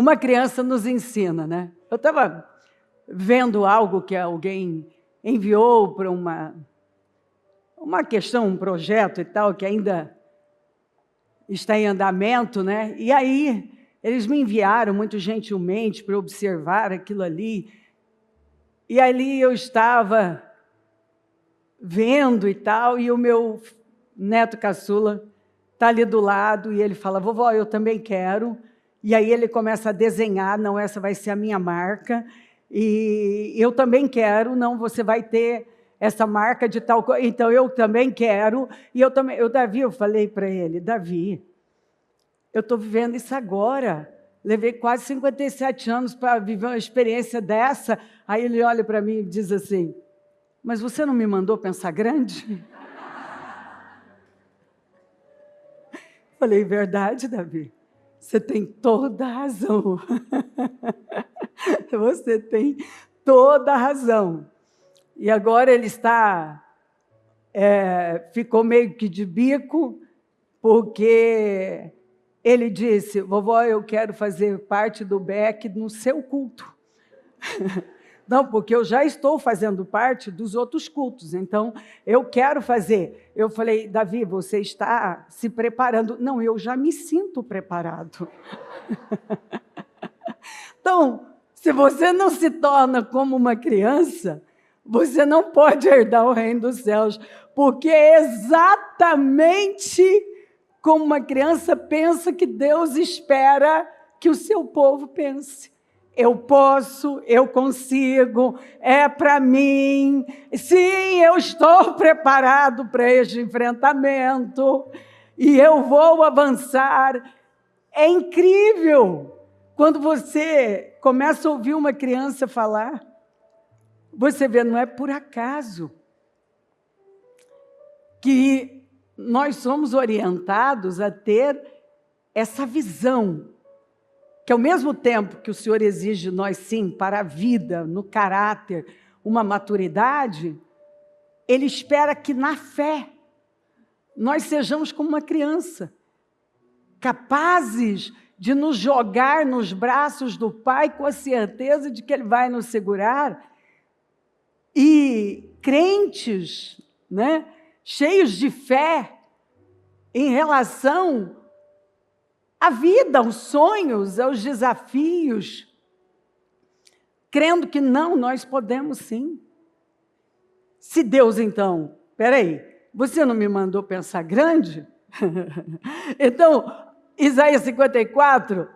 uma criança nos ensina, né? Eu estava vendo algo que alguém enviou para uma questão, um projeto e tal, que ainda está em andamento, né? E aí eles me enviaram muito gentilmente para observar aquilo ali. E ali eu estava vendo e tal, e o meu neto caçula está ali do lado, e ele fala, vovó, eu também quero. E aí ele começa a desenhar, não, essa vai ser a minha marca, e eu também quero, não, você vai ter essa marca de tal coisa, então eu também quero, e eu também, Davi, eu falei para ele, Davi, eu estou vivendo isso agora, levei quase 57 anos para viver uma experiência dessa. Aí ele olha para mim e diz assim, mas você não me mandou pensar grande? Falei, verdade, Davi, você tem toda a razão. Você tem toda a razão. E agora ele ficou meio que de bico, porque ele disse, vovó, eu quero fazer parte do BEC no seu culto. Não, porque eu já estou fazendo parte dos outros cultos, então eu quero fazer. Eu falei, Davi, você está se preparando? Não, eu já me sinto preparado. Então, se você não se torna como uma criança, você não pode herdar o reino dos céus, porque é exatamente como uma criança pensa que Deus espera que o seu povo pense. Eu posso, eu consigo, é para mim. Sim, eu estou preparado para este enfrentamento e eu vou avançar. É incrível quando você começa a ouvir uma criança falar. Você vê, não é por acaso que nós somos orientados a ter essa visão, que ao mesmo tempo que o Senhor exige de nós, sim, para a vida, no caráter, uma maturidade, Ele espera que na fé nós sejamos como uma criança, capazes de nos jogar nos braços do Pai com a certeza de que Ele vai nos segurar, e crentes, né, cheios de fé em relação à vida, aos sonhos, aos desafios, crendo que não, nós podemos sim. Se Deus, então, peraí, você não me mandou pensar grande? Então, Isaías 54,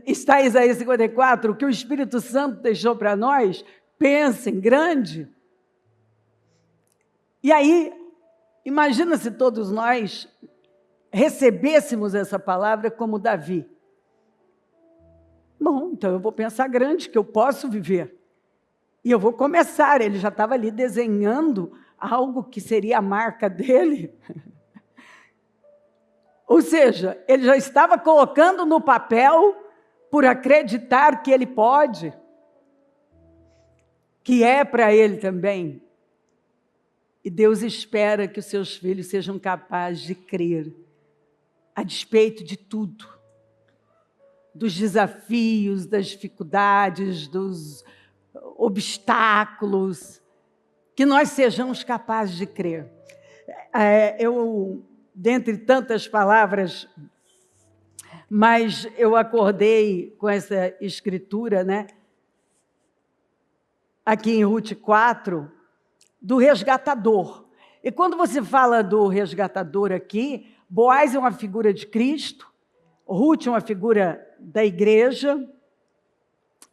está em Isaías 54, o que o Espírito Santo deixou para nós, pensem grande. E aí, imagina se todos nós recebêssemos essa palavra como Davi. Bom, então eu vou pensar grande, que eu posso viver. E eu vou começar, ele já estava ali desenhando algo que seria a marca dele. Ou seja, ele já estava colocando no papel por acreditar que ele pode, que é para ele também. E Deus espera que os seus filhos sejam capazes de crer, a despeito de tudo, dos desafios, das dificuldades, dos obstáculos, que nós sejamos capazes de crer. Eu, dentre tantas palavras, mas eu acordei com essa escritura, né? Aqui em Ruth 4, do resgatador. E quando você fala do resgatador aqui, Boaz é uma figura de Cristo, Ruth é uma figura da igreja.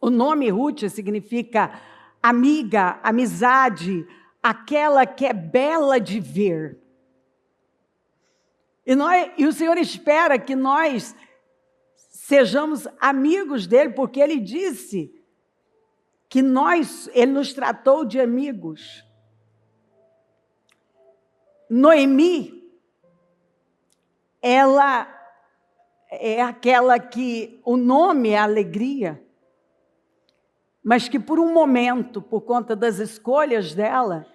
O nome Ruth significa amiga, amizade, aquela que é bela de ver. E o Senhor espera que nós sejamos amigos dele, porque ele disse que ele nos tratou de amigos. Noemi, ela é aquela que o nome é alegria, mas que por um momento, por conta das escolhas dela,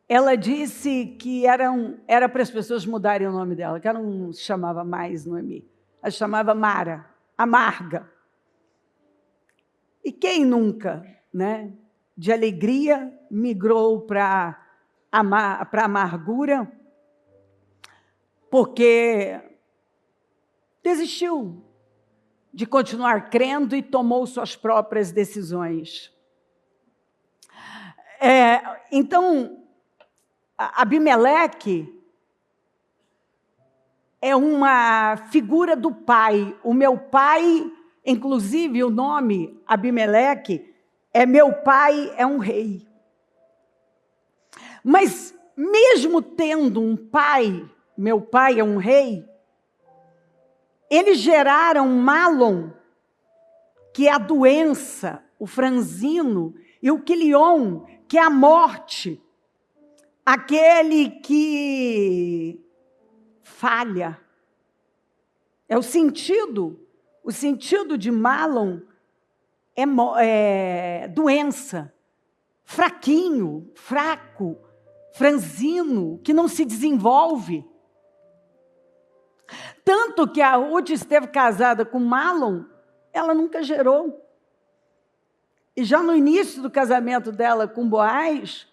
ela disse que era para as pessoas mudarem o nome dela, que ela não se chamava mais Noemi, ela se chamava Mara. amarga. E quem nunca, né, de alegria migrou para amargura, porque desistiu de continuar crendo e tomou suas próprias decisões. Então, Abimeleque é uma figura do pai. O meu pai, inclusive o nome Abimeleque, meu pai é um rei. Mas mesmo tendo um pai, meu pai é um rei, eles geraram Malom, que é a doença, o franzino, e o Quilion, que é a morte, aquele que falha. É o sentido de Malom é doença, fraquinho, fraco, franzino, que não se desenvolve. Tanto que a Ruth esteve casada com Malom, ela nunca gerou. E já no início do casamento dela com Boaz,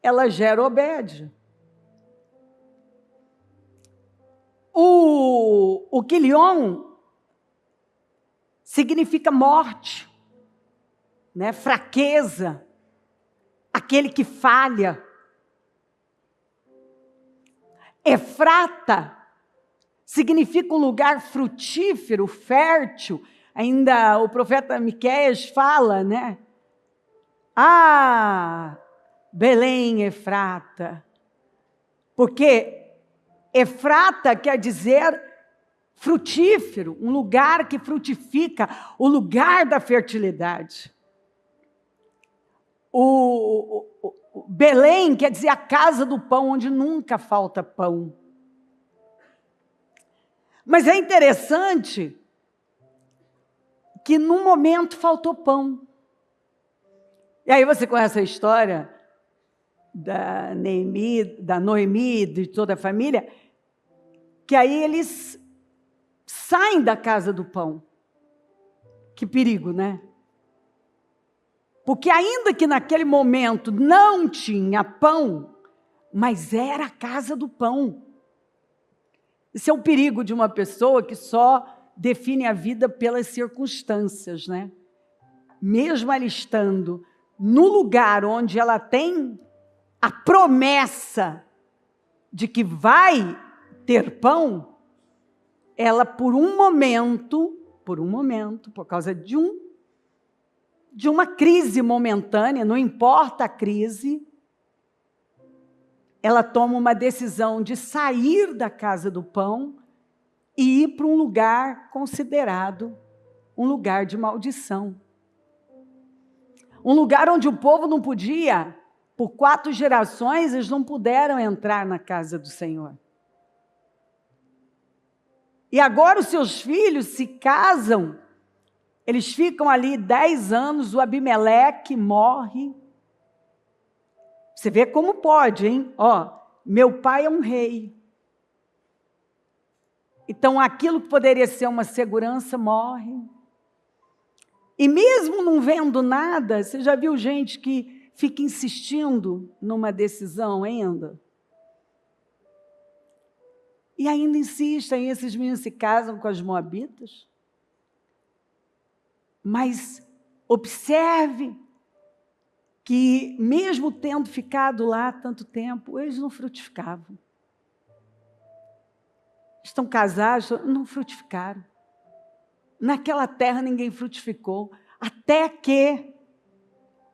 ela gera Obed. O Quilion significa morte, né? Fraqueza, aquele que falha. Efrata significa um lugar frutífero, fértil. Ainda o profeta Miqueias fala, né? Belém, Efrata. Porque Efrata quer dizer frutífero, um lugar que frutifica, o lugar da fertilidade. Belém quer dizer a casa do pão, onde nunca falta pão. Mas é interessante que num momento faltou pão. E aí você conhece a história da Noemi, de toda a família, que aí eles saem da casa do pão. Que perigo, né? Porque ainda que naquele momento não tinha pão, mas era a casa do pão. Esse é o perigo de uma pessoa que só define a vida pelas circunstâncias, né? Mesmo ela estando no lugar onde ela tem a promessa de que vai ter pão, ela por um momento, por causa de uma crise momentânea, não importa a crise, ela toma uma decisão de sair da casa do pão e ir para um lugar considerado um lugar de maldição. Um lugar onde o povo não podia, por 4 gerações, eles não puderam entrar na casa do Senhor. E agora os seus filhos se casam, eles ficam ali 10 anos, o Abimeleque morre. Você vê como pode, hein? Meu pai é um rei. Então, aquilo que poderia ser uma segurança morre. E mesmo não vendo nada, você já viu gente que fica insistindo numa decisão ainda? E ainda insistem, esses meninos se casam com as moabitas. Mas observe que mesmo tendo ficado lá tanto tempo, eles não frutificavam. Estão casados, não frutificaram. Naquela terra ninguém frutificou, até que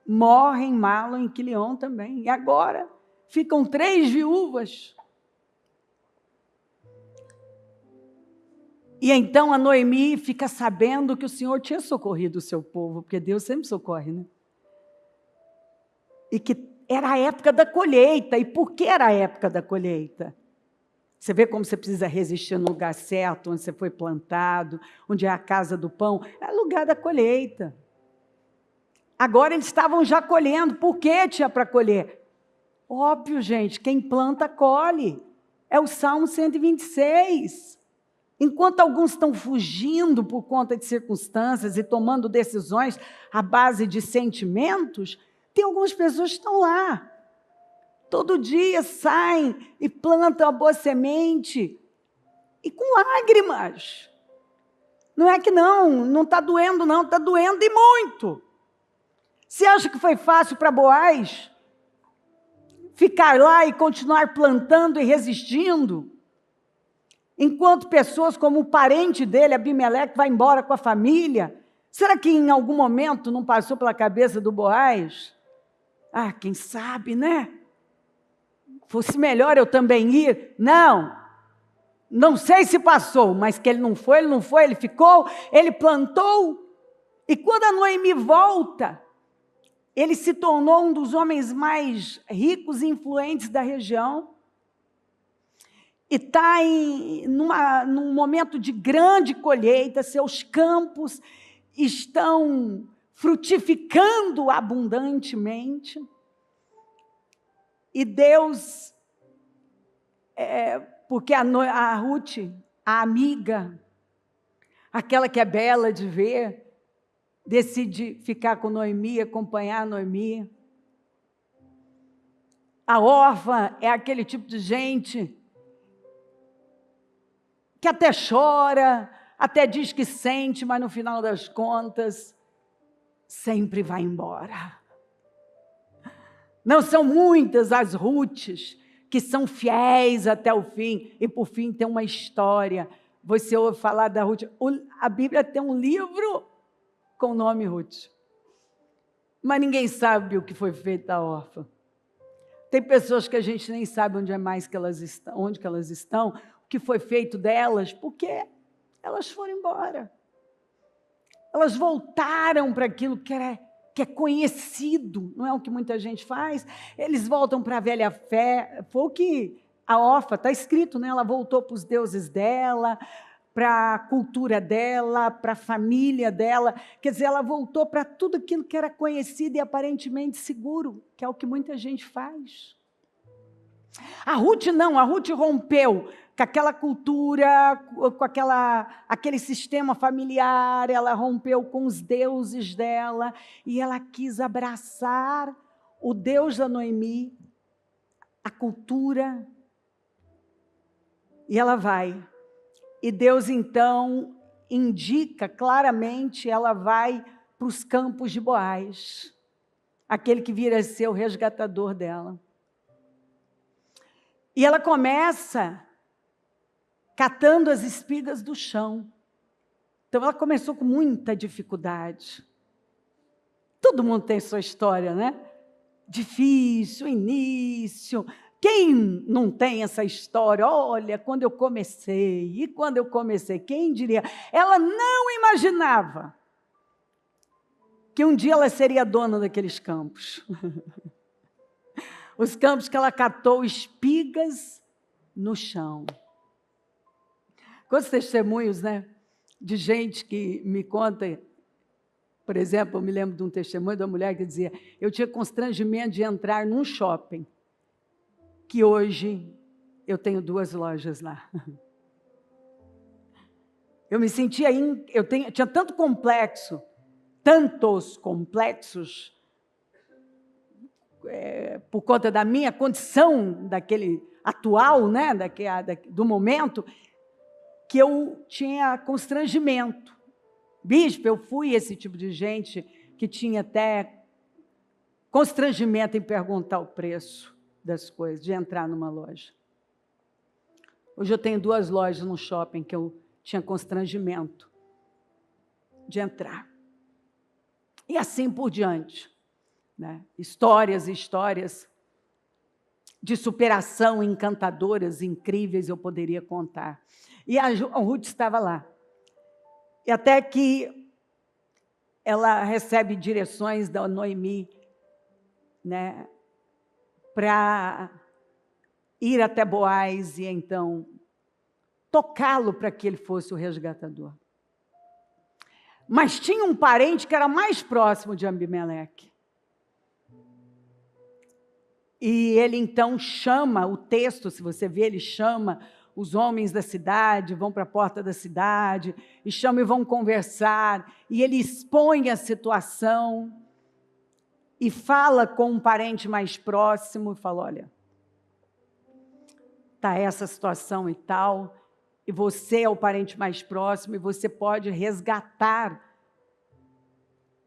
morrem Malom e Quilion também. E agora ficam 3 viúvas. E então a Noemi fica sabendo que o Senhor tinha socorrido o seu povo, porque Deus sempre socorre, né? E que era a época da colheita. E por que era a época da colheita? Você vê como você precisa resistir no lugar certo, onde você foi plantado, onde é a casa do pão. É o lugar da colheita. Agora eles estavam já colhendo. Por que tinha para colher? Óbvio, gente, quem planta, colhe. É o Salmo 126. Enquanto alguns estão fugindo por conta de circunstâncias e tomando decisões à base de sentimentos, tem algumas pessoas que estão lá. Todo dia saem e plantam a boa semente e com lágrimas. Não é que não está doendo não, está doendo e muito. Você acha que foi fácil para Boaz ficar lá e continuar plantando e resistindo? Enquanto pessoas como o parente dele, Abimeleque, vai embora com a família, será que em algum momento não passou pela cabeça do Boaz? Quem sabe, né? Fosse melhor eu também ir. Não sei se passou, mas que ele não foi, ele ficou, ele plantou. E quando a Noemi volta, ele se tornou um dos homens mais ricos e influentes da região. E está num momento de grande colheita, seus campos estão frutificando abundantemente. E Deus, porque a Ruth, a amiga, aquela que é bela de ver, decide ficar com Noemi, acompanhar a Noemi. A órfã é aquele tipo de gente que até chora, até diz que sente, mas no final das contas, sempre vai embora. Não são muitas as Ruths que são fiéis até o fim, e por fim tem uma história. Você ouve falar da Ruth, a Bíblia tem um livro com o nome Ruth, mas ninguém sabe o que foi feito da órfã. Tem pessoas que a gente nem sabe onde que elas estão, o que foi feito delas, porque elas foram embora. Elas voltaram para aquilo que é conhecido, não é o que muita gente faz. Eles voltam para a velha fé. Foi o que a órfã, está escrito, né? Ela voltou para os deuses dela, para a cultura dela, para a família dela. Quer dizer, ela voltou para tudo aquilo que era conhecido e aparentemente seguro, que é o que muita gente faz. A Ruth não, a Ruth rompeu com aquela cultura, com aquele sistema familiar, ela rompeu com os deuses dela e ela quis abraçar o Deus da Noemi, a cultura, e ela vai. E Deus então indica claramente, ela vai para os campos de Boaz, aquele que vira a ser o resgatador dela. E ela começa catando as espigas do chão. Então, ela começou com muita dificuldade. Todo mundo tem sua história, né? Difícil, início. Quem não tem essa história? Olha, quando eu comecei, quem diria? Ela não imaginava que um dia ela seria dona daqueles campos. Os campos que ela catou espigas no chão. Quantos testemunhos, né? De gente que me conta, por exemplo, eu me lembro de um testemunho de uma mulher que dizia, eu tinha constrangimento de entrar num shopping, que hoje eu tenho 2 lojas lá. Eu me sentia, tinha tanto complexo, tantos complexos, por conta da minha condição daquele atual, né, do momento, que eu tinha constrangimento. Bispo, eu fui esse tipo de gente que tinha até constrangimento em perguntar o preço das coisas, de entrar numa loja. Hoje eu tenho 2 lojas no shopping que eu tinha constrangimento de entrar. E assim por diante. Né? Histórias e histórias de superação encantadoras, incríveis, eu poderia contar. E a Ruth estava lá. E até que ela recebe direções da Noemi, né, para ir até Boaz e então tocá-lo para que ele fosse o resgatador. Mas tinha um parente que era mais próximo de Abimeleque. E ele então chama, o texto, se você ver, ele chama os homens da cidade, vão para a porta da cidade, e chamam e vão conversar, e ele expõe a situação, e fala com um parente mais próximo, e fala, olha, está essa situação e tal, e você é o parente mais próximo, e você pode resgatar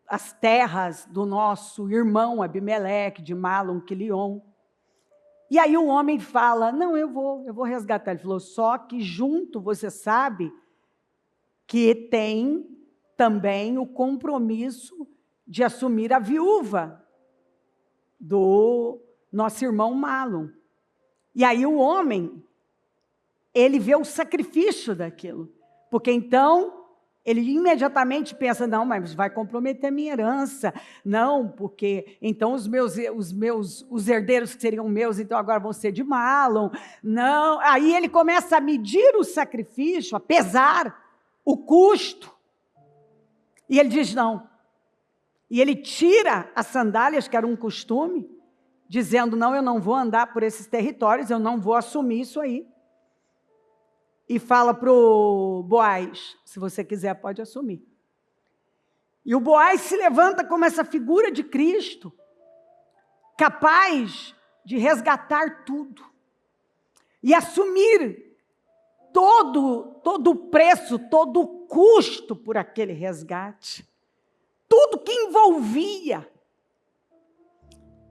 as terras do nosso irmão Abimeleque, de Malom, Quilion. E aí o homem fala, não, eu vou resgatar. Ele falou, só que junto você sabe que tem também o compromisso de assumir a viúva do nosso irmão Malom. E aí o homem, ele vê o sacrifício daquilo, porque então ele imediatamente pensa, não, mas vai comprometer minha herança, não, porque então os herdeiros que seriam meus, então agora vão ser de Malom, não, aí ele começa a medir o sacrifício, a pesar o custo, e ele diz não, e ele tira as sandálias, que era um costume, dizendo, não, eu não vou andar por esses territórios, eu não vou assumir isso aí. E fala para o Boaz, se você quiser pode assumir. E o Boaz se levanta como essa figura de Cristo, capaz de resgatar tudo, e assumir todo o preço, todo o custo por aquele resgate, tudo que envolvia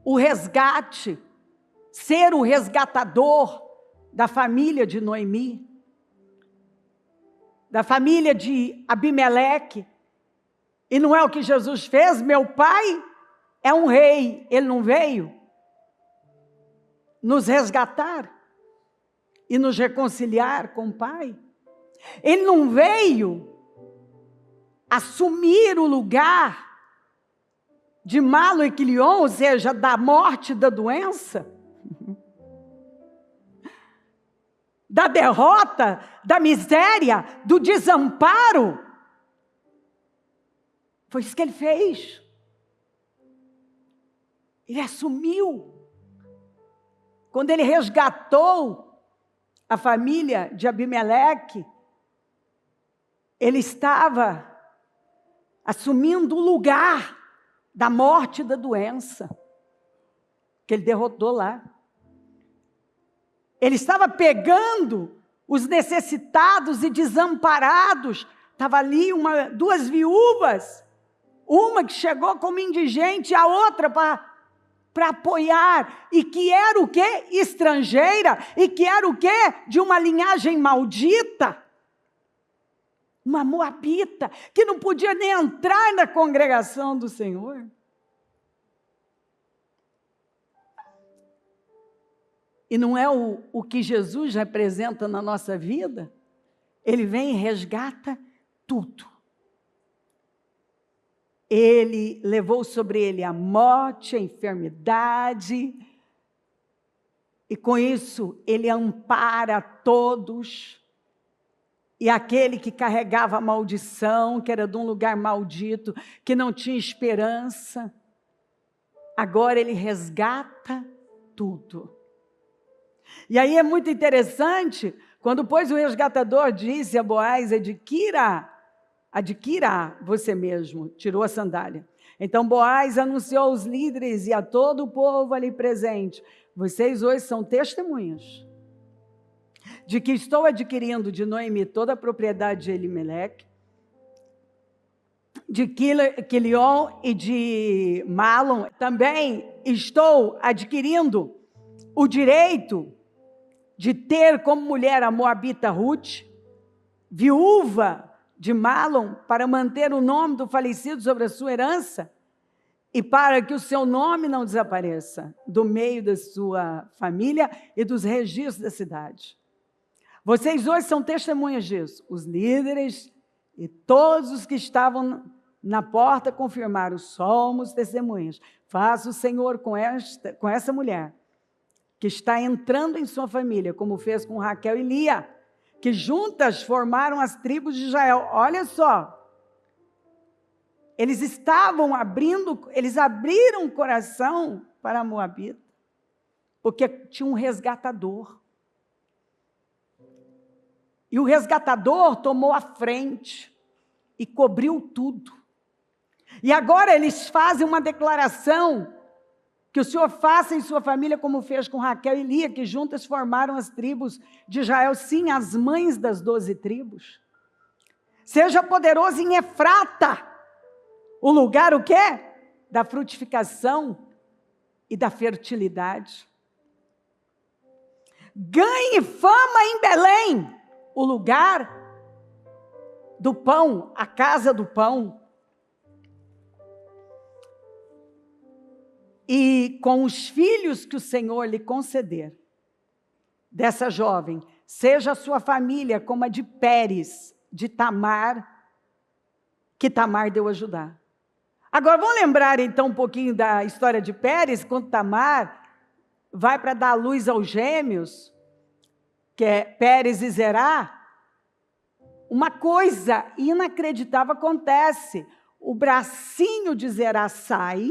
o resgate, ser o resgatador da família de Noemi, da família de Abimeleque. E não é o que Jesus fez? Meu pai é um rei, ele não veio nos resgatar e nos reconciliar com o Pai? Ele não veio assumir o lugar de Malom e Quilion, ou seja, da morte e da doença? Da derrota, da miséria, do desamparo? Foi isso que ele fez. Ele assumiu. Quando ele resgatou a família de Abimeleque, ele estava assumindo o lugar da morte e da doença, que ele derrotou lá. Ele estava pegando os necessitados e desamparados. Estava ali duas viúvas, uma que chegou como indigente, a outra para apoiar, e que era o quê? Estrangeira, e que era o quê? De uma linhagem maldita. Uma moabita, que não podia nem entrar na congregação do Senhor. E não é o que Jesus representa na nossa vida? Ele vem e resgata tudo. Ele levou sobre ele a morte, a enfermidade, e com isso ele ampara todos. E aquele que carregava a maldição, que era de um lugar maldito, que não tinha esperança, agora ele resgata tudo. E aí é muito interessante, quando pois o resgatador disse a Boaz, adquira você mesmo, tirou a sandália. Então Boaz anunciou aos líderes e a todo o povo ali presente, vocês hoje são testemunhas de que estou adquirindo de Noemi toda a propriedade de Elimeleque, de Quilion e de Malom. Também estou adquirindo o direito de ter como mulher a moabita Ruth, viúva de Malom, para manter o nome do falecido sobre a sua herança e para que o seu nome não desapareça do meio da sua família e dos registros da cidade. Vocês hoje são testemunhas disso. Os líderes e todos os que estavam na porta confirmaram, somos testemunhas. Faça o Senhor com essa mulher, que está entrando em sua família, como fez com Raquel e Lia, que juntas formaram as tribos de Israel. Olha só, eles abriram o coração para a Moabita, porque tinha um resgatador. E o resgatador tomou a frente e cobriu tudo. E agora eles fazem uma declaração: que o Senhor faça em sua família como fez com Raquel e Lia, que juntas formaram as tribos de Israel, sim, as mães das 12 tribos. Seja poderoso em Efrata, o lugar o quê? Da frutificação e da fertilidade. Ganhe fama em Belém, o lugar do pão, a casa do pão. E com os filhos que o Senhor lhe conceder, dessa jovem, seja a sua família como a de Pérez, de Tamar, que Tamar deu a Judá. Agora, vamos lembrar então um pouquinho da história de Pérez, quando Tamar vai para dar luz aos gêmeos, que é Pérez e Zerá. Uma coisa inacreditável acontece: o bracinho de Zerá sai,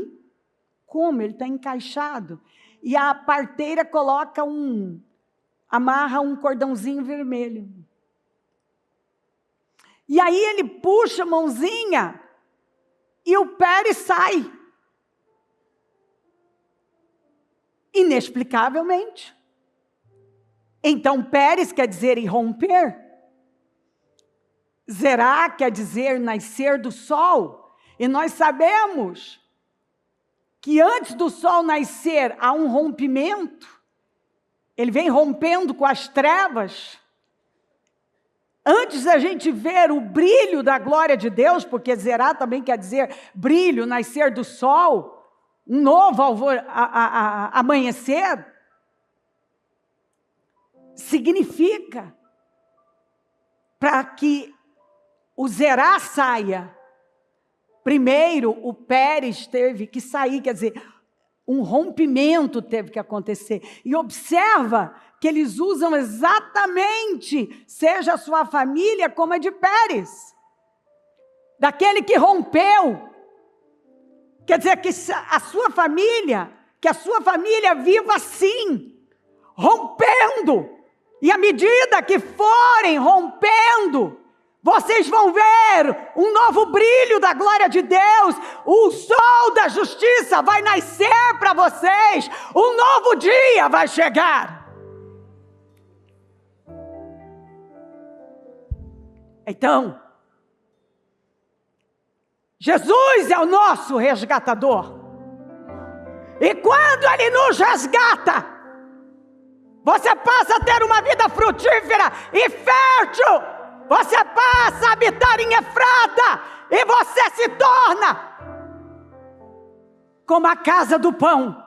como ele está encaixado, e a parteira amarra um cordãozinho vermelho. E aí ele puxa a mãozinha e o Pérez sai. Inexplicavelmente. Então Pérez quer dizer irromper. Zerá quer dizer nascer do sol. E nós sabemos que antes do sol nascer há um rompimento. Ele vem rompendo com as trevas. Antes da gente ver o brilho da glória de Deus, porque Zerá também quer dizer brilho, nascer do sol, um novo amanhecer, significa para que o Zerá saia. Primeiro, o Pérez teve que sair, quer dizer, um rompimento teve que acontecer. E observa que eles usam exatamente, seja a sua família como a de Pérez. Daquele que rompeu. Quer dizer, que a sua família viva assim, rompendo. E à medida que forem rompendo, vocês vão ver um novo brilho da glória de Deus. O sol da justiça vai nascer para vocês. Um novo dia vai chegar. Então, Jesus é o nosso resgatador. E quando Ele nos resgata, você passa a ter uma vida frutífera e fértil. Você passa a habitar em Efrata e você se torna como a casa do pão.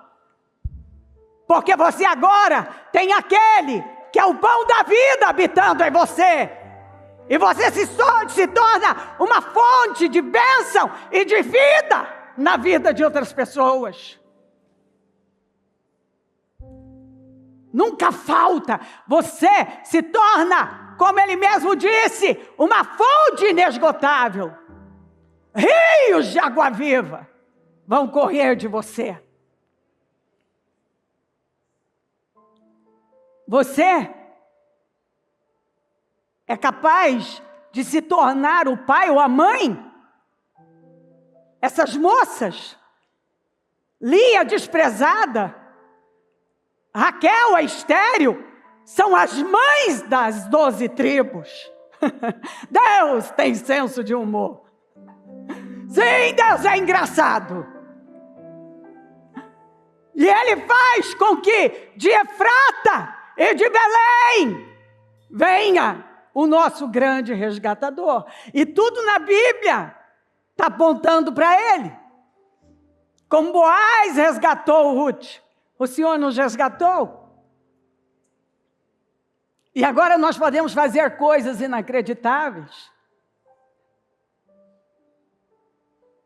Porque você agora tem aquele que é o pão da vida habitando em você. E você se torna uma fonte de bênção e de vida na vida de outras pessoas. Nunca falta. Você se torna, como ele mesmo disse, uma fonte inesgotável. Rios de água viva vão correr de você. Você é capaz de se tornar o pai ou a mãe? Essas moças, Lia desprezada, Raquel a estéril, são as mães das 12 tribos. Deus tem senso de humor. Sim, Deus é engraçado. E Ele faz com que de Efrata e de Belém venha o nosso grande resgatador. E tudo na Bíblia está apontando para Ele. Como Boaz resgatou Ruth, o Senhor nos resgatou. E agora nós podemos fazer coisas inacreditáveis.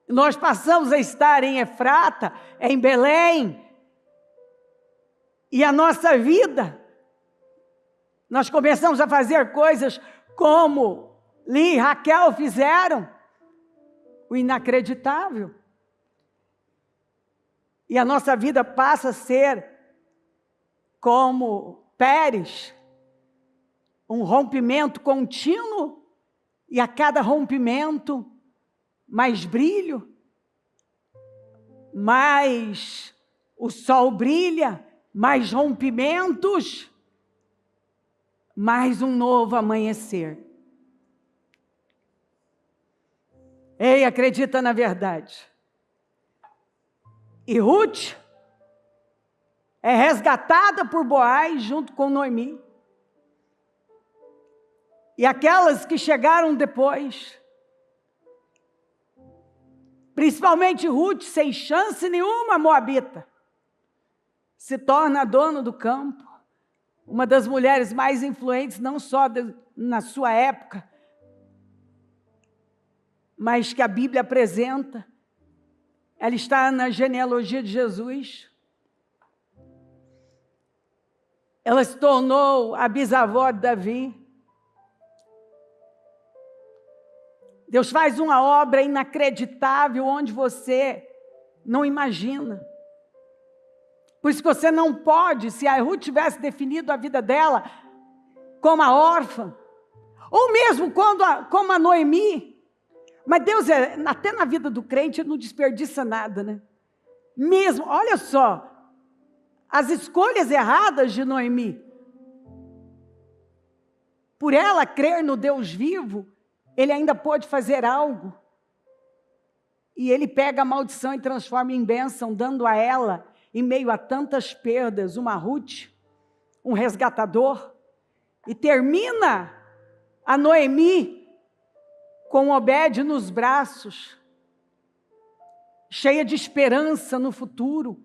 Nós passamos a estar em Efrata, em Belém. E a nossa vida, nós começamos a fazer coisas como Lia e Raquel fizeram. O inacreditável. E a nossa vida passa a ser como Pérez, um rompimento contínuo, e a cada rompimento, mais brilho, mais o sol brilha, mais rompimentos, mais um novo amanhecer. Ei, acredita na verdade. E Ruth é resgatada por Boaz junto com Noemi. E aquelas que chegaram depois, principalmente Ruth, sem chance nenhuma, moabita, se torna a dona do campo, uma das mulheres mais influentes, não só na sua época, mas que a Bíblia apresenta. Ela está na genealogia de Jesus. Ela se tornou a bisavó de Davi. Deus faz uma obra inacreditável onde você não imagina. Por isso que você não pode, se a Ruth tivesse definido a vida dela como a órfã, ou mesmo como a Noemi, mas Deus, até na vida do crente, não desperdiça nada, né? Mesmo, olha só, as escolhas erradas de Noemi, por ela crer no Deus vivo, ele ainda pode fazer algo. E ele pega a maldição e transforma em bênção, dando a ela, em meio a tantas perdas, uma Ruth, um resgatador, e termina a Noemi com Obed nos braços, cheia de esperança no futuro.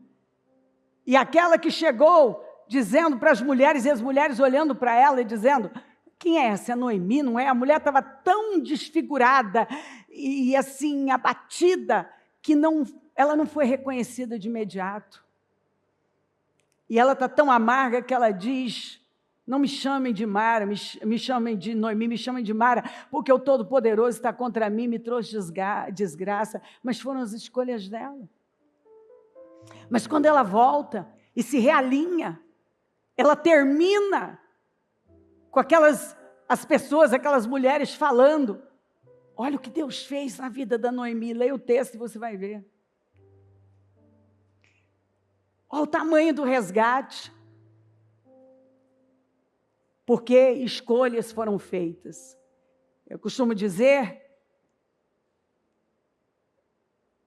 E aquela que chegou dizendo para as mulheres, e as mulheres olhando para ela e dizendo: quem é essa? É Noemi, não é? A mulher estava tão desfigurada e assim abatida que ela não foi reconhecida de imediato. E ela está tão amarga que ela diz: não me chamem de Mara, me chamem de Noemi, me chamem de Mara, porque o Todo-Poderoso está contra mim, me trouxe desgraça. Mas foram as escolhas dela. Mas quando ela volta e se realinha, ela termina com as pessoas, aquelas mulheres falando: olha o que Deus fez na vida da Noemi. Leia o texto e você vai ver. Olha o tamanho do resgate. Porque escolhas foram feitas. Eu costumo dizer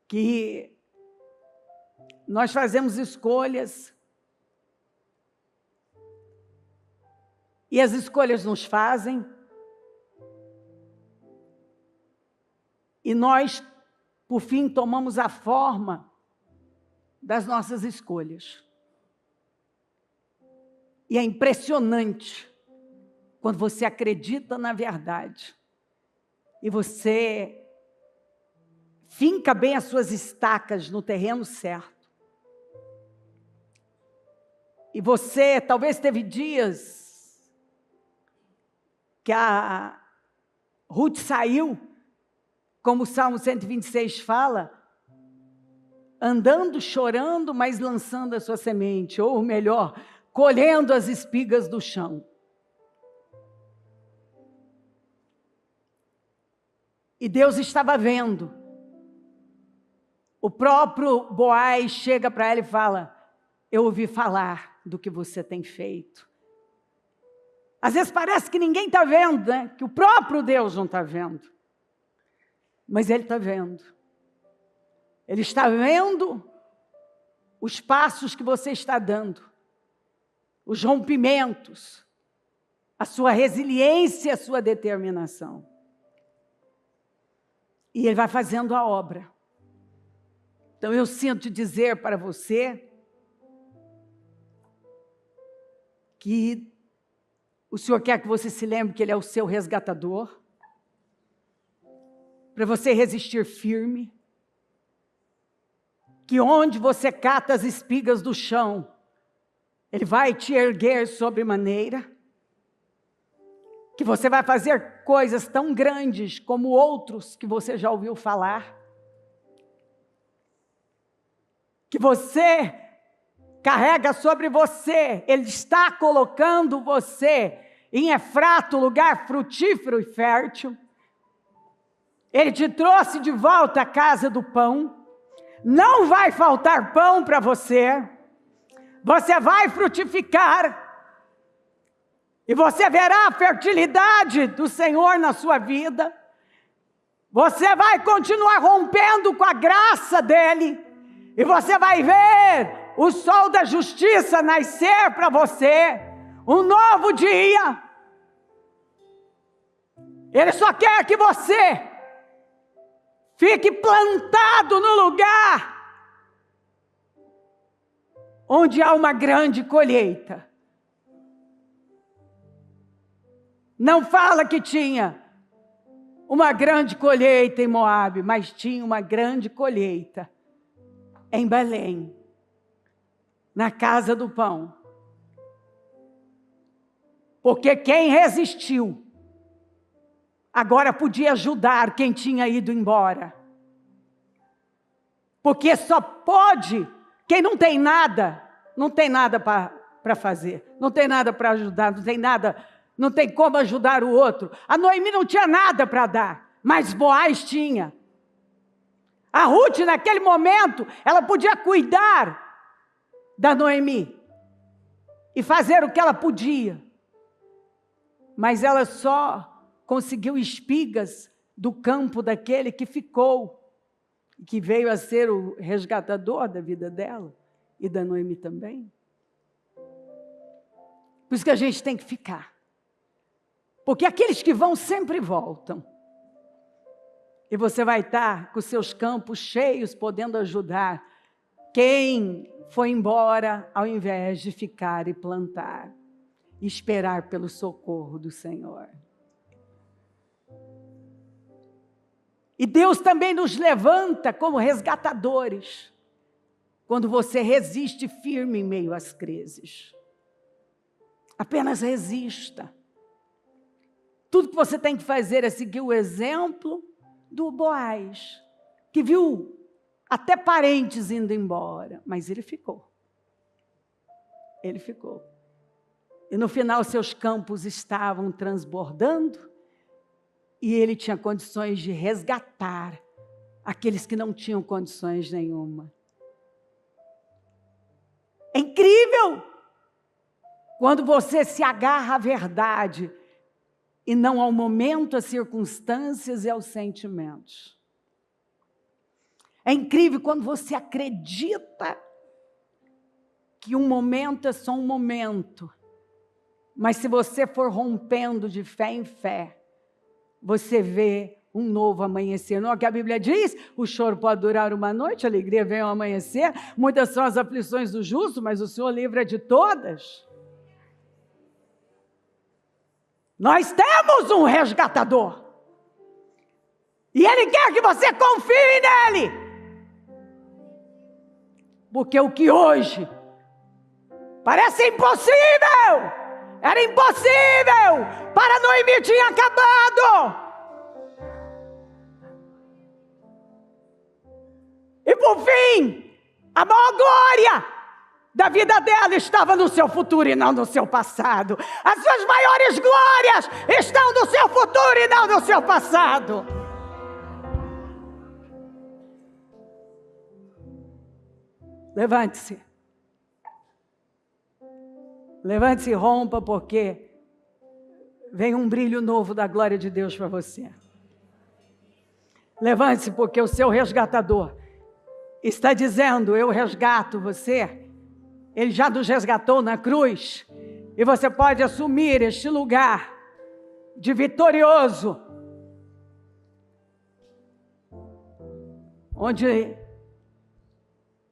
que nós fazemos escolhas e as escolhas nos fazem, e nós, por fim, tomamos a forma das nossas escolhas. E é impressionante quando você acredita na verdade e você finca bem as suas estacas no terreno certo. E você talvez teve dias que a Ruth saiu, como o Salmo 126 fala, andando, chorando, mas lançando a sua semente, ou melhor, colhendo as espigas do chão. E Deus estava vendo. O próprio Boaz chega para ela e fala: eu ouvi falar do que você tem feito. Às vezes parece que ninguém está vendo, né? Que o próprio Deus não está vendo. Mas Ele está vendo. Ele está vendo os passos que você está dando, os rompimentos, a sua resiliência, a sua determinação. E Ele vai fazendo a obra. Então eu sinto dizer para você que o Senhor quer que você se lembre que Ele é o seu resgatador, para você resistir firme, que onde você cata as espigas do chão, Ele vai te erguer sobremaneira, que você vai fazer coisas tão grandes como outros que você já ouviu falar, que você carrega sobre você, Ele está colocando você em Efrata, lugar frutífero e fértil. Ele te trouxe de volta à casa do pão. Não vai faltar pão para você. Você vai frutificar. E você verá a fertilidade do Senhor na sua vida. Você vai continuar rompendo com a graça dEle. E você vai ver o sol da justiça nascer para você. Um novo dia. Ele só quer que você fique plantado no lugar onde há uma grande colheita. Não fala que tinha uma grande colheita em Moabe, mas tinha uma grande colheita em Belém, na casa do pão. Porque quem resistiu, agora podia ajudar quem tinha ido embora. Porque só pode, quem não tem nada para fazer, não tem nada para ajudar, não tem como ajudar o outro. A Noemi não tinha nada para dar, mas Boaz tinha. A Ruth, naquele momento, ela podia cuidar da Noemi e fazer o que ela podia, mas ela só conseguiu espigas do campo daquele que ficou, que veio a ser o resgatador da vida dela e da Noemi também. Por isso que a gente tem que ficar. Porque aqueles que vão sempre voltam. E você vai estar com seus campos cheios, podendo ajudar quem foi embora, ao invés de ficar e plantar, e esperar pelo socorro do Senhor. E Deus também nos levanta como resgatadores, quando você resiste firme em meio às crises. Apenas resista. Tudo que você tem que fazer é seguir o exemplo do Boaz, que viu até parentes indo embora, mas ele ficou. Ele ficou. E no final seus campos estavam transbordando, e ele tinha condições de resgatar aqueles que não tinham condições nenhuma. É incrível quando você se agarra à verdade e não ao momento, às circunstâncias e aos sentimentos. É incrível quando você acredita que um momento é só um momento, mas se você for rompendo de fé em fé, você vê um novo amanhecer. Não é o que a Bíblia diz? O choro pode durar uma noite, a alegria vem ao amanhecer. Muitas são as aflições do justo, mas o Senhor livra de todas. Nós temos um resgatador. E Ele quer que você confie nele. Porque o que hoje parece impossível, era impossível, para Noemi tinha acabado. E por fim, a maior glória da vida dela estava no seu futuro e não no seu passado. As suas maiores glórias estão no seu futuro e não no seu passado. Levante-se. Levante-se e rompa, porque vem um brilho novo da glória de Deus para você. Levante-se, porque o seu resgatador está dizendo: eu resgato você. Ele já nos resgatou na cruz. E você pode assumir este lugar de vitorioso, onde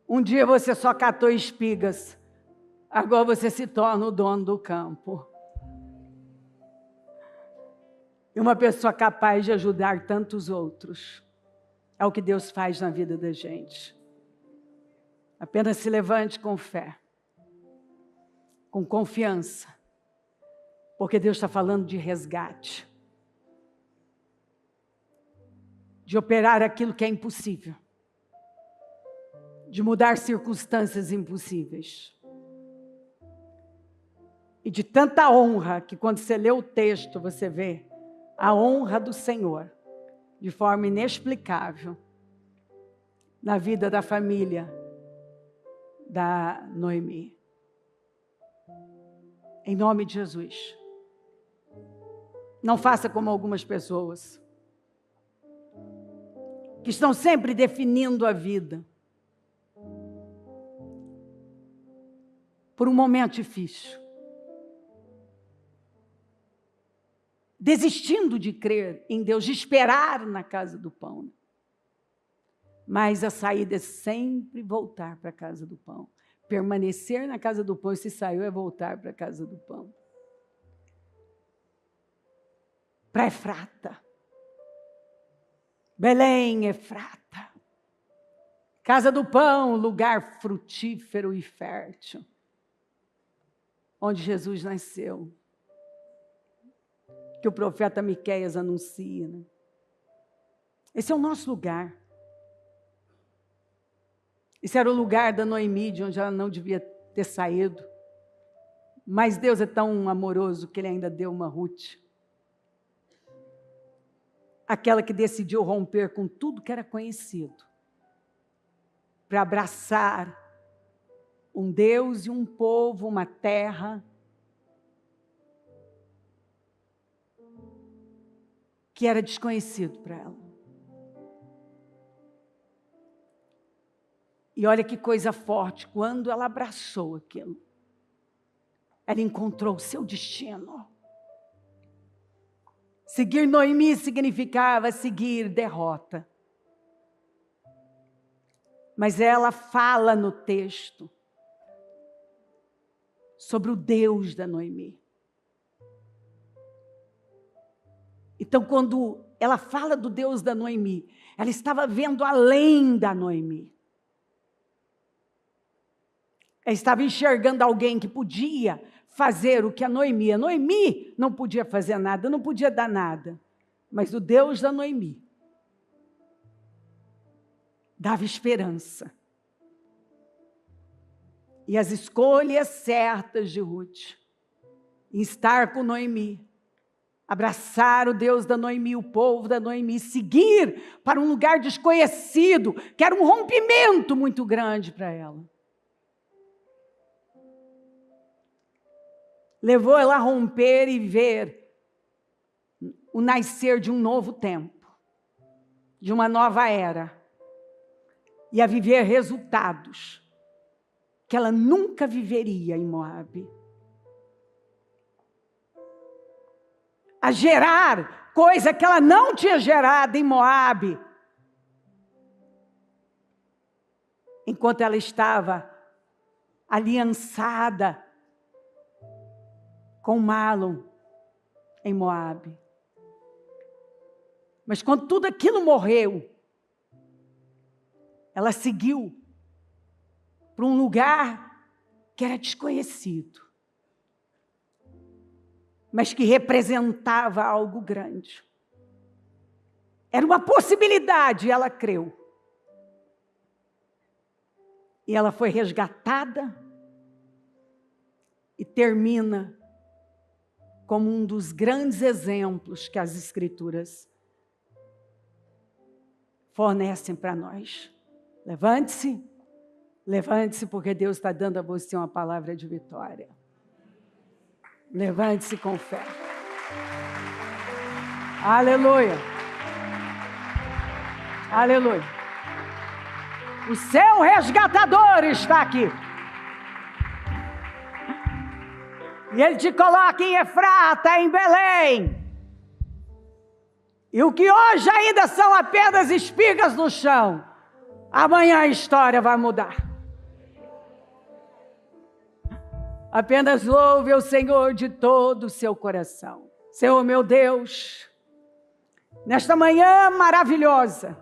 um dia você só catou espigas, agora você se torna o dono do campo. E uma pessoa capaz de ajudar tantos outros. É o que Deus faz na vida da gente. Apenas se levante com fé, com confiança, porque Deus está falando de resgate, de operar aquilo que é impossível, de mudar circunstâncias impossíveis. e de tanta honra, que quando você lê o texto, você vê a honra do Senhor, de forma inexplicável, na vida da família da Noemi. Em nome de Jesus. Não faça como algumas pessoas, que estão sempre definindo a vida por um momento difícil, desistindo de crer em Deus, de esperar na casa do pão. Mas a saída é sempre voltar para a casa do pão. Permanecer na casa do pão, e se saiu, é voltar para a casa do pão. Para Efrata. Belém, Efrata. Casa do pão, lugar frutífero e fértil, onde Jesus nasceu. Que o profeta Miqueias anuncia, né? Esse é o nosso lugar. Esse era o lugar da Noemi, de onde ela não devia ter saído. Mas Deus é tão amoroso que Ele ainda deu uma Ruth. Aquela que decidiu romper com tudo que era conhecido, para abraçar um Deus e um povo, uma terra, que era desconhecido para ela. E olha que coisa forte, quando ela abraçou aquilo, ela encontrou o seu destino. Seguir Noemi significava seguir derrota. Mas ela fala no texto sobre o Deus da Noemi. Então, quando ela fala do Deus da Noemi, ela estava vendo além da Noemi. Ela estava enxergando alguém que podia fazer o que a Noemi não podia fazer nada, não podia dar nada. Mas o Deus da Noemi dava esperança. E as escolhas certas de Ruth, em estar com Noemi, abraçar o Deus da Noemi, o povo da Noemi, seguir para um lugar desconhecido, que era um rompimento muito grande para ela. Levou ela a romper e ver o nascer de um novo tempo, de uma nova era, e a viver resultados que ela nunca viveria em Moabe. A gerar coisa que ela não tinha gerado em Moabe, enquanto ela estava aliançada com Malom em Moabe. Mas quando tudo aquilo morreu, ela seguiu para um lugar que era desconhecido, mas que representava algo grande. Era uma possibilidade, e ela creu. E ela foi resgatada e termina como um dos grandes exemplos que as Escrituras fornecem para nós. Levante-se, levante-se, porque Deus está dando a você uma palavra de vitória. Levante-se com fé. Aleluia. Aleluia. O seu resgatador está aqui. E Ele te coloca em Efrata, em Belém. E o que hoje ainda são apenas espigas no chão, amanhã a história vai mudar. Apenas louve o Senhor de todo o seu coração. Senhor meu Deus, nesta manhã maravilhosa,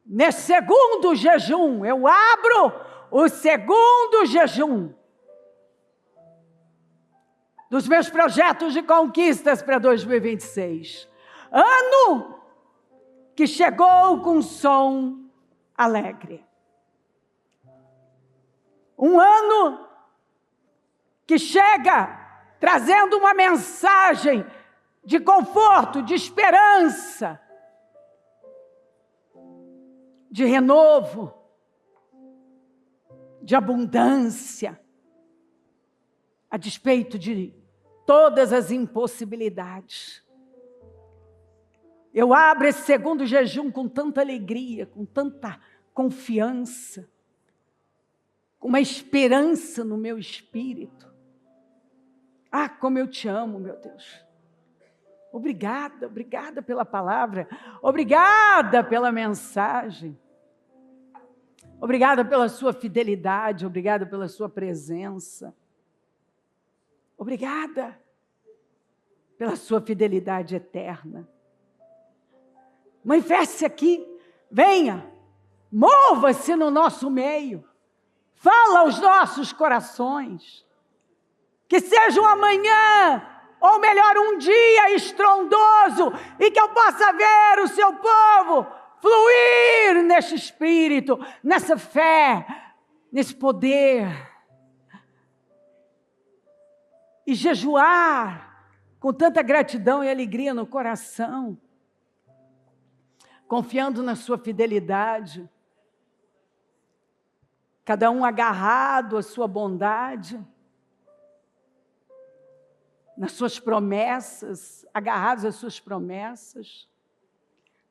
nesse segundo jejum, eu abro o segundo jejum dos meus projetos de conquistas para 2026. Ano que chegou com som alegre. Um ano que chega trazendo uma mensagem de conforto, de esperança, de renovo, de abundância, a despeito de todas as impossibilidades. Eu abro esse segundo jejum com tanta alegria, com tanta confiança, com uma esperança no meu espírito. Ah, como eu te amo, meu Deus. Obrigada, obrigada pela palavra, obrigada pela mensagem, obrigada pela sua fidelidade, obrigada pela sua presença, obrigada pela sua fidelidade eterna. Manifeste-se aqui, venha, mova-se no nosso meio, fala aos nossos corações, que seja um amanhã, ou melhor, um dia estrondoso, e que eu possa ver o seu povo fluir neste espírito, nessa fé, nesse poder, e jejuar com tanta gratidão e alegria no coração, confiando na sua fidelidade, cada um agarrado à sua bondade, nas suas promessas, agarrados às suas promessas.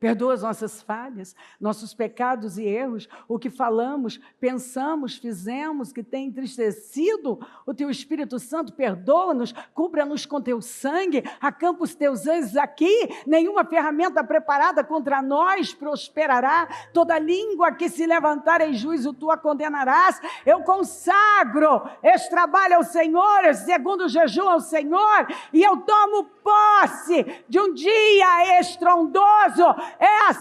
Perdoa as nossas falhas, nossos pecados e erros, o que falamos, pensamos, fizemos, que tem entristecido o Teu Espírito Santo. Perdoa-nos, cubra-nos com Teu sangue, acampa os Teus anjos aqui, nenhuma ferramenta preparada contra nós prosperará, toda língua que se levantar em juízo Tu a condenarás. Eu consagro este trabalho ao Senhor, esse segundo jejum ao Senhor, e eu tomo posse de um dia estrondoso.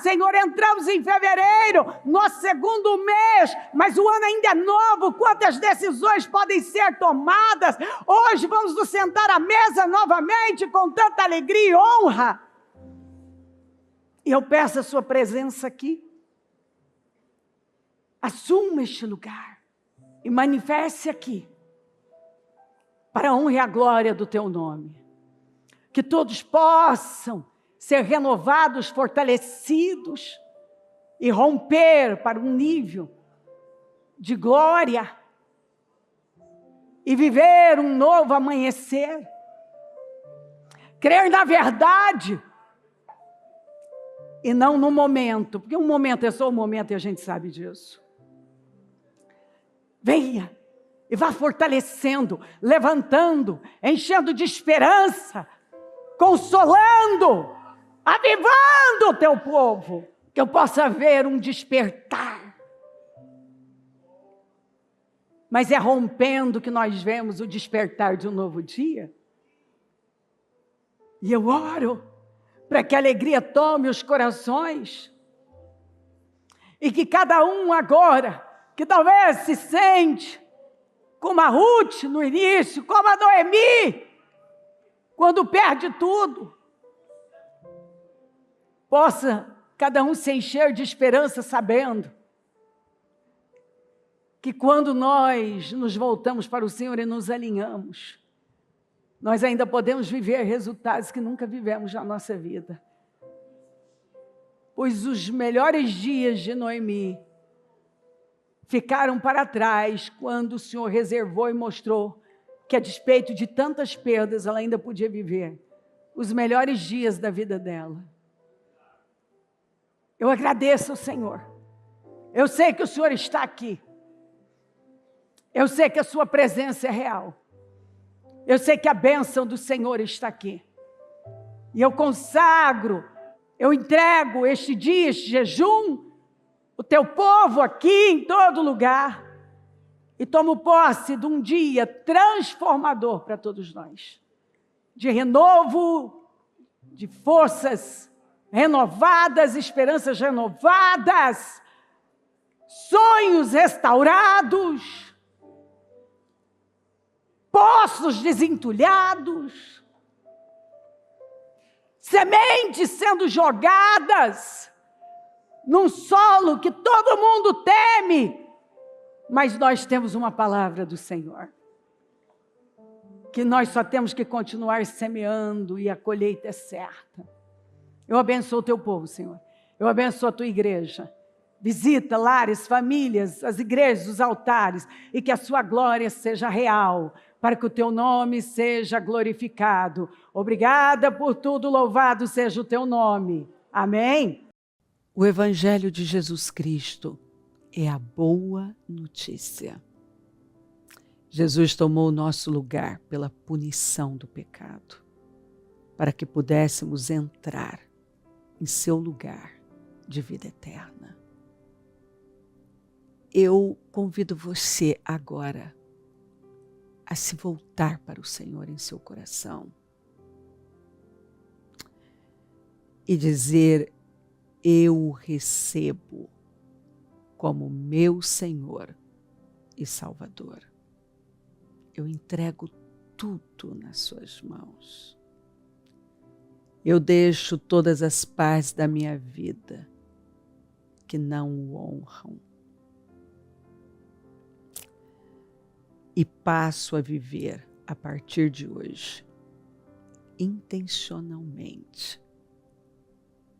Senhor, entramos em fevereiro, nosso segundo mês, mas o ano ainda é novo, quantas decisões podem ser tomadas? Hoje vamos nos sentar à mesa novamente com tanta alegria e honra. E eu peço a sua presença aqui. Assuma este lugar e manifeste aqui, para a honra e a glória do Teu nome. Que todos possam ser renovados, fortalecidos e romper para um nível de glória e viver um novo amanhecer. Crer na verdade e não no momento, porque um momento é só um momento e a gente sabe disso. Venha e vá fortalecendo, levantando, enchendo de esperança, consolando, avivando o Teu povo, que eu possa ver um despertar. Mas é rompendo que nós vemos o despertar de um novo dia. E eu oro para que a alegria tome os corações, e que cada um agora, que talvez se sente como a Ruth no início, como a Noemi, quando perde tudo, possa cada um se encher de esperança, sabendo que quando nós nos voltamos para o Senhor e nos alinhamos, nós ainda podemos viver resultados que nunca vivemos na nossa vida. Pois os melhores dias de Noemi ficaram para trás quando o Senhor reservou e mostrou que, a despeito de tantas perdas, ela ainda podia viver os melhores dias da vida dela. Eu agradeço ao Senhor. Eu sei que o Senhor está aqui. Eu sei que a sua presença é real. Eu sei que a bênção do Senhor está aqui. E eu consagro, eu entrego este dia, este jejum, o Teu povo aqui em todo lugar, e tomo posse de um dia transformador para todos nós, de renovo, de forças renovadas, esperanças renovadas, sonhos restaurados, poços desentulhados, sementes sendo jogadas num solo que todo mundo teme, mas nós temos uma palavra do Senhor. que nós só temos que continuar semeando e a colheita é certa. Eu abençoo o teu povo, Senhor. Eu abençoo a tua igreja. Visita lares, famílias, as igrejas, os altares, e que a sua glória seja real, para que o teu nome seja glorificado. Obrigada por tudo, louvado seja o teu nome. Amém? O Evangelho de Jesus Cristo é a boa notícia. Jesus tomou o nosso lugar pela punição do pecado, para que pudéssemos entrar em seu lugar de vida eterna. Eu convido você agora a se voltar para o Senhor em seu coração e dizer: eu o recebo como meu Senhor e Salvador. Eu entrego tudo nas suas mãos. Eu deixo todas as partes da minha vida que não o honram e passo a viver a partir de hoje intencionalmente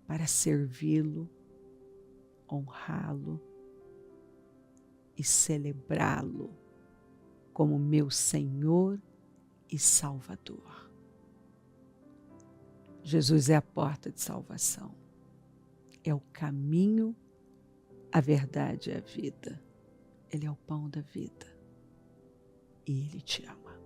para servi-lo, honrá-lo e celebrá-lo como meu Senhor e Salvador. Jesus é a porta de salvação, é o caminho, a verdade e a vida. Ele é o pão da vida e Ele te ama.